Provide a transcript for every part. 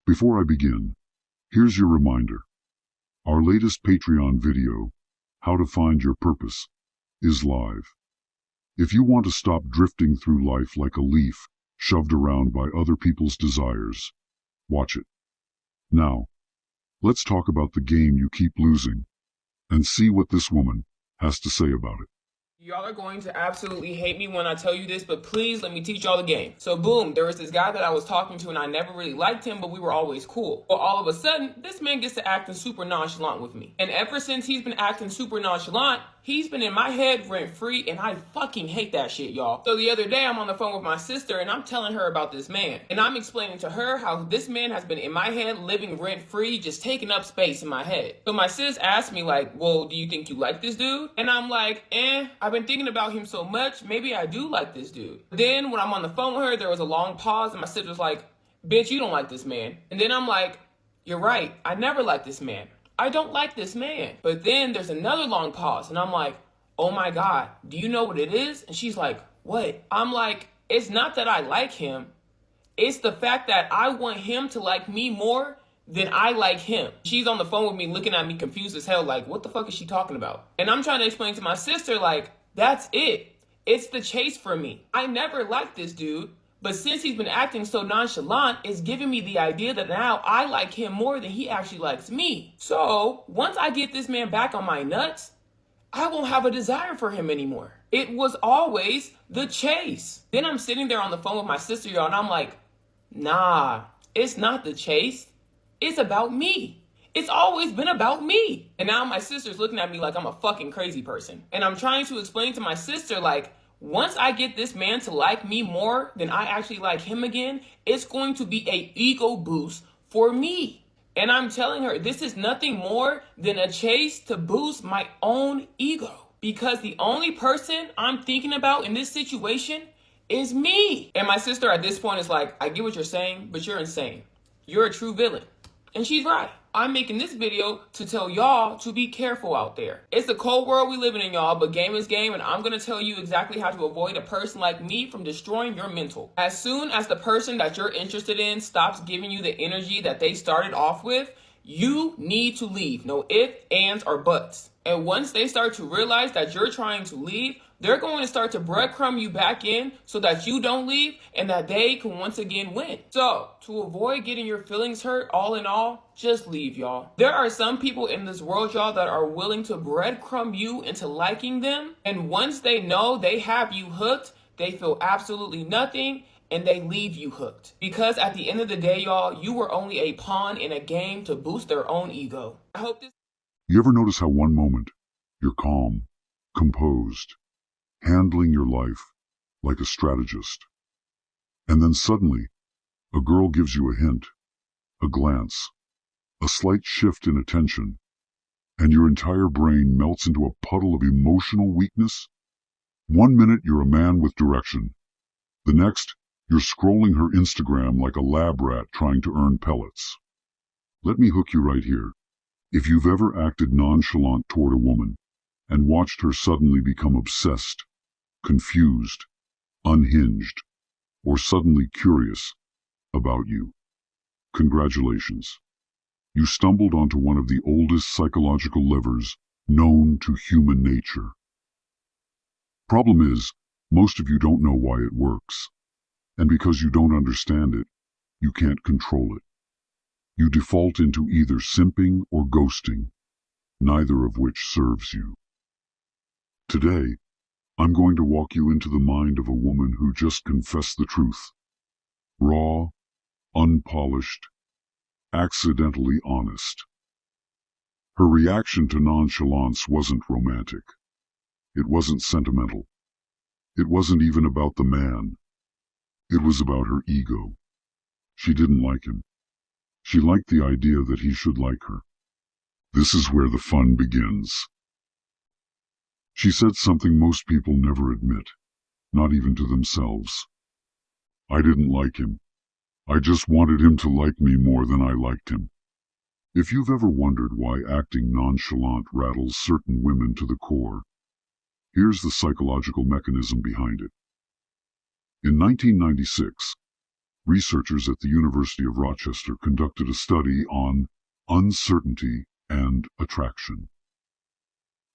Before I begin, here's your reminder. Our latest Patreon video, How to Find Your Purpose, is live. If you want to stop drifting through life like a leaf shoved around by other people's desires, watch it. Now, let's talk about the game you keep losing and see what this woman has to say about it. Y'all are going to absolutely hate me when I tell you this, but please let me teach y'all the game. So boom, there was this guy that I was talking to and I never really liked him, but we were always cool. Well, all of a sudden, this man gets to acting super nonchalant with me. And ever since he's been acting super nonchalant, he's been in my head rent-free, and I fucking hate that shit, y'all. So the other day, I'm on the phone with my sister, and I'm telling her about this man. And I'm explaining to her how this man has been in my head, living rent-free, just taking up space in my head. So my sis asked me, like, well, do you think you like this dude? And I'm like, I've been thinking about him so much, maybe I do like this dude. Then when I'm on the phone with her, there was a long pause, and my sister was like, bitch, you don't like this man. And then I'm like, you're right, I never liked this man. I don't like this man. But then there's another long pause, and I'm like, oh my God, do you know what it is? And she's like, what? I'm like, it's not that I like him. It's the fact that I want him to like me more than I like him. She's on the phone with me looking at me confused as hell, like, what the fuck is she talking about? And I'm trying to explain to my sister, like, that's it. It's the chase for me. I never liked this dude. But since he's been acting so nonchalant, it's giving me the idea that now I like him more than he actually likes me. So once I get this man back on my nuts, I won't have a desire for him anymore. It was always the chase. Then I'm sitting there on the phone with my sister, y'all, and I'm like, nah, it's not the chase. It's about me. It's always been about me. And now my sister's looking at me like I'm a fucking crazy person. And I'm trying to explain to my sister, like, once I get this man to like me more than I actually like him again, it's going to be an ego boost for me. And I'm telling her, this is nothing more than a chase to boost my own ego. Because the only person I'm thinking about in this situation is me. And my sister at this point is like, I get what you're saying, but you're insane. You're a true villain. And she's right. I'm making this video to tell y'all to be careful out there. It's the cold world we living in, y'all, but game is game, and I'm gonna tell you exactly how to avoid a person like me from destroying your mental. As soon as the person that you're interested in stops giving you the energy that they started off with, you need to leave. No ifs, ands, or buts. And once they start to realize that you're trying to leave, they're going to start to breadcrumb you back in so that you don't leave and that they can once again win. So, to avoid getting your feelings hurt, all in all, just leave, y'all. There are some people in this world, y'all, that are willing to breadcrumb you into liking them. And once they know they have you hooked, they feel absolutely nothing and they leave you hooked. Because at the end of the day, y'all, you were only a pawn in a game to boost their own ego. I hope this... You ever notice how one moment you're calm, composed, handling your life like a strategist, and then suddenly a girl gives you a hint, a glance, a slight shift in attention, and your entire brain melts into a puddle of emotional weakness? One minute you're a man with direction. The next, you're scrolling her Instagram like a lab rat trying to earn pellets. Let me hook you right here. If you've ever acted nonchalant toward a woman and watched her suddenly become obsessed, confused, unhinged, or suddenly curious about you, congratulations. You stumbled onto one of the oldest psychological levers known to human nature. Problem is, most of you don't know why it works. And because you don't understand it, you can't control it. You default into either simping or ghosting, neither of which serves you. Today, I'm going to walk you into the mind of a woman who just confessed the truth. Raw, unpolished, accidentally honest. Her reaction to nonchalance wasn't romantic. It wasn't sentimental. It wasn't even about the man. It was about her ego. She didn't like him. She liked the idea that he should like her. This is where the fun begins. She said something most people never admit, not even to themselves. I didn't like him. I just wanted him to like me more than I liked him. If you've ever wondered why acting nonchalant rattles certain women to the core, here's the psychological mechanism behind it. In 1996, Researchers at the University of Rochester conducted a study on uncertainty and attraction.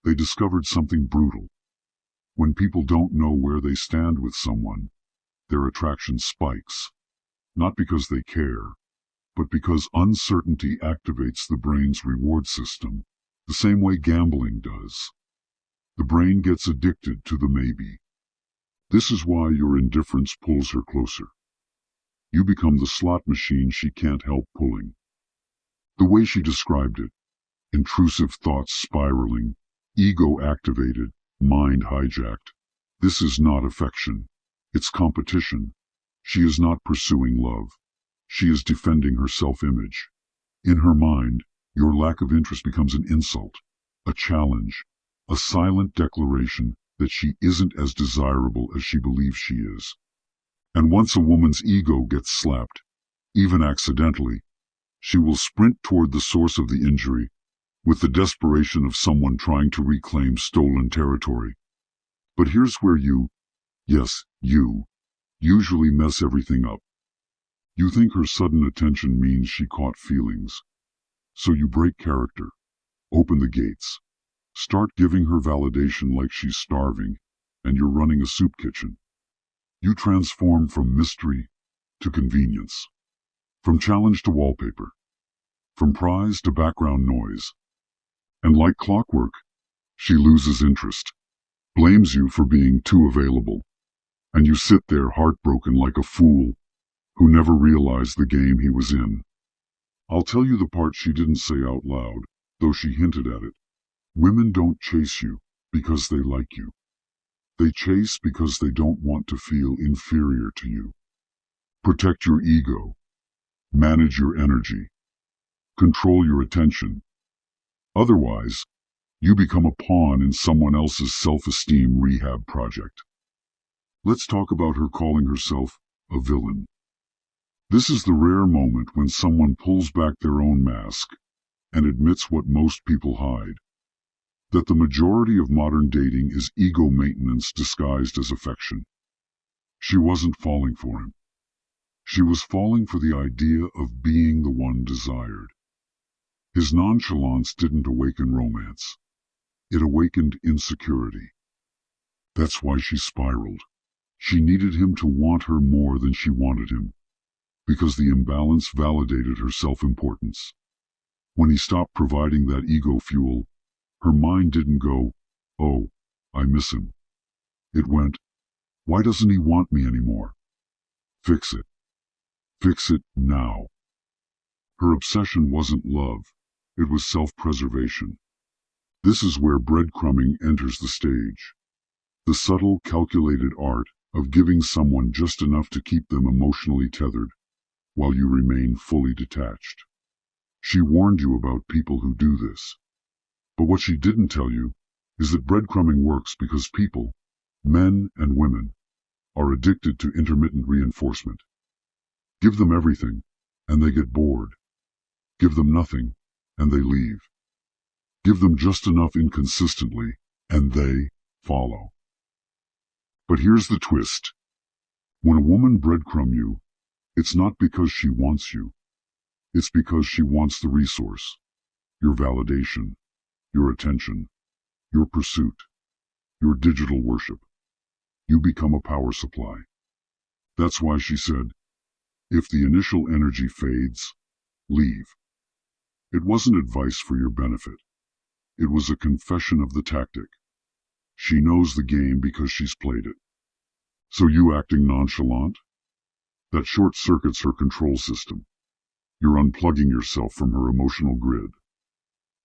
They discovered something brutal. When people don't know where they stand with someone, their attraction spikes, not because they care, but because uncertainty activates the brain's reward system, the same way gambling does. The brain gets addicted to the maybe. This is why your indifference pulls her closer. You become the slot machine she can't help pulling. The way she described it, intrusive thoughts spiraling, ego activated, mind hijacked. This is not affection. It's competition. She is not pursuing love. She is defending her self-image. In her mind, your lack of interest becomes an insult, a challenge, a silent declaration that she isn't as desirable as she believes she is. And once a woman's ego gets slapped, even accidentally, she will sprint toward the source of the injury with the desperation of someone trying to reclaim stolen territory. But here's where yes, you, usually mess everything up. You think her sudden attention means she caught feelings. So you break character, open the gates, start giving her validation like she's starving, and you're running a soup kitchen. You transform from mystery to convenience, from challenge to wallpaper, from prize to background noise. And like clockwork, she loses interest, blames you for being too available, and you sit there heartbroken like a fool who never realized the game he was in. I'll tell you the part she didn't say out loud, though she hinted at it. Women don't chase you because they like you. They chase because they don't want to feel inferior to you. Protect your ego. Manage your energy. Control your attention. Otherwise, you become a pawn in someone else's self-esteem rehab project. Let's talk about her calling herself a villain. This is the rare moment when someone pulls back their own mask and admits what most people hide, that the majority of modern dating is ego maintenance disguised as affection. She wasn't falling for him. She was falling for the idea of being the one desired. His nonchalance didn't awaken romance. It awakened insecurity. That's why she spiraled. She needed him to want her more than she wanted him, because the imbalance validated her self-importance. When he stopped providing that ego fuel, her mind didn't go, "Oh, I miss him." It went, "Why doesn't he want me anymore?" Fix it. Fix it now. Her obsession wasn't love. It was self-preservation. This is where breadcrumbing enters the stage. The subtle, calculated art of giving someone just enough to keep them emotionally tethered, while you remain fully detached. She warned you about people who do this. But what she didn't tell you is that breadcrumbing works because people, men and women, are addicted to intermittent reinforcement. Give them everything, and they get bored. Give them nothing, and they leave. Give them just enough inconsistently, and they follow. But here's the twist. When a woman breadcrumb you, it's not because she wants you. It's because she wants the resource, your validation, your attention, your pursuit, your digital worship. You become a power supply. That's why she said, if the initial energy fades, leave. It wasn't advice for your benefit. It was a confession of the tactic. She knows the game because she's played it. So you acting nonchalant? That short-circuits her control system. You're unplugging yourself from her emotional grid.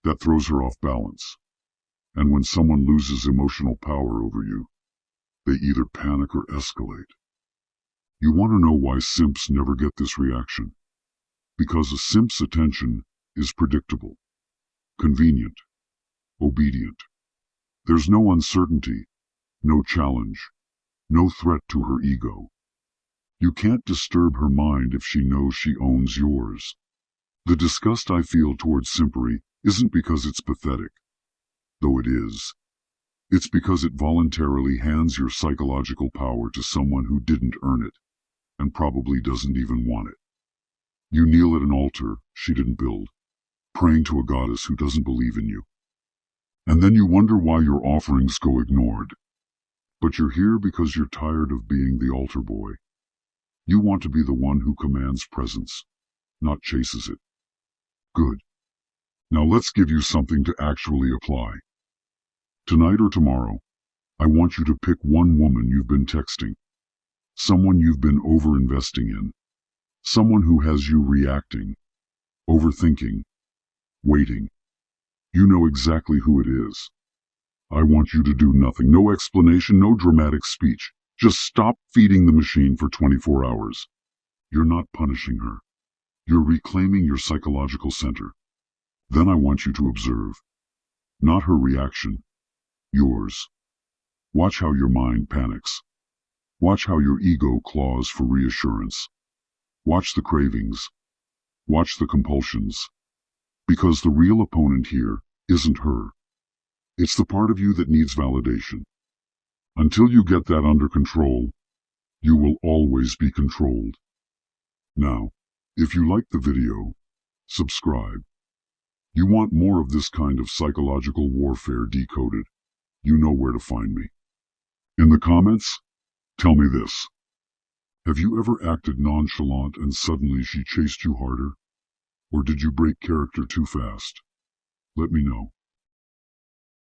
That throws her off balance. And when someone loses emotional power over you, they either panic or escalate. You want to know why simps never get this reaction? Because a simp's attention is predictable, convenient, obedient. There's no uncertainty, no challenge, no threat to her ego. You can't disturb her mind if she knows she owns yours. The disgust I feel towards simpery isn't because it's pathetic, though it is. It's because it voluntarily hands your psychological power to someone who didn't earn it. and probably doesn't even want it. You kneel at an altar she didn't build, praying to a goddess who doesn't believe in you. And then you wonder why your offerings go ignored. But you're here because you're tired of being the altar boy. You want to be the one who commands presence, not chases it. Good. Now let's give you something to actually apply. Tonight or tomorrow, I want you to pick one woman you've been texting, someone you've been over-investing in, someone who has you reacting, overthinking, waiting. You know exactly who it is. I want you to do nothing, no explanation, no dramatic speech. Just stop feeding the machine for 24 hours. You're not punishing her. You're reclaiming your psychological center. Then I want you to observe. Not her reaction, yours. Watch how your mind panics. Watch how your ego claws for reassurance. Watch the cravings. Watch the compulsions. Because the real opponent here isn't her. It's the part of you that needs validation. Until you get that under control, you will always be controlled. Now, if you like the video, subscribe. You want more of this kind of psychological warfare decoded, you know where to find me. In the comments, tell me this. Have you ever acted nonchalant and suddenly she chased you harder? Or did you break character too fast? Let me know.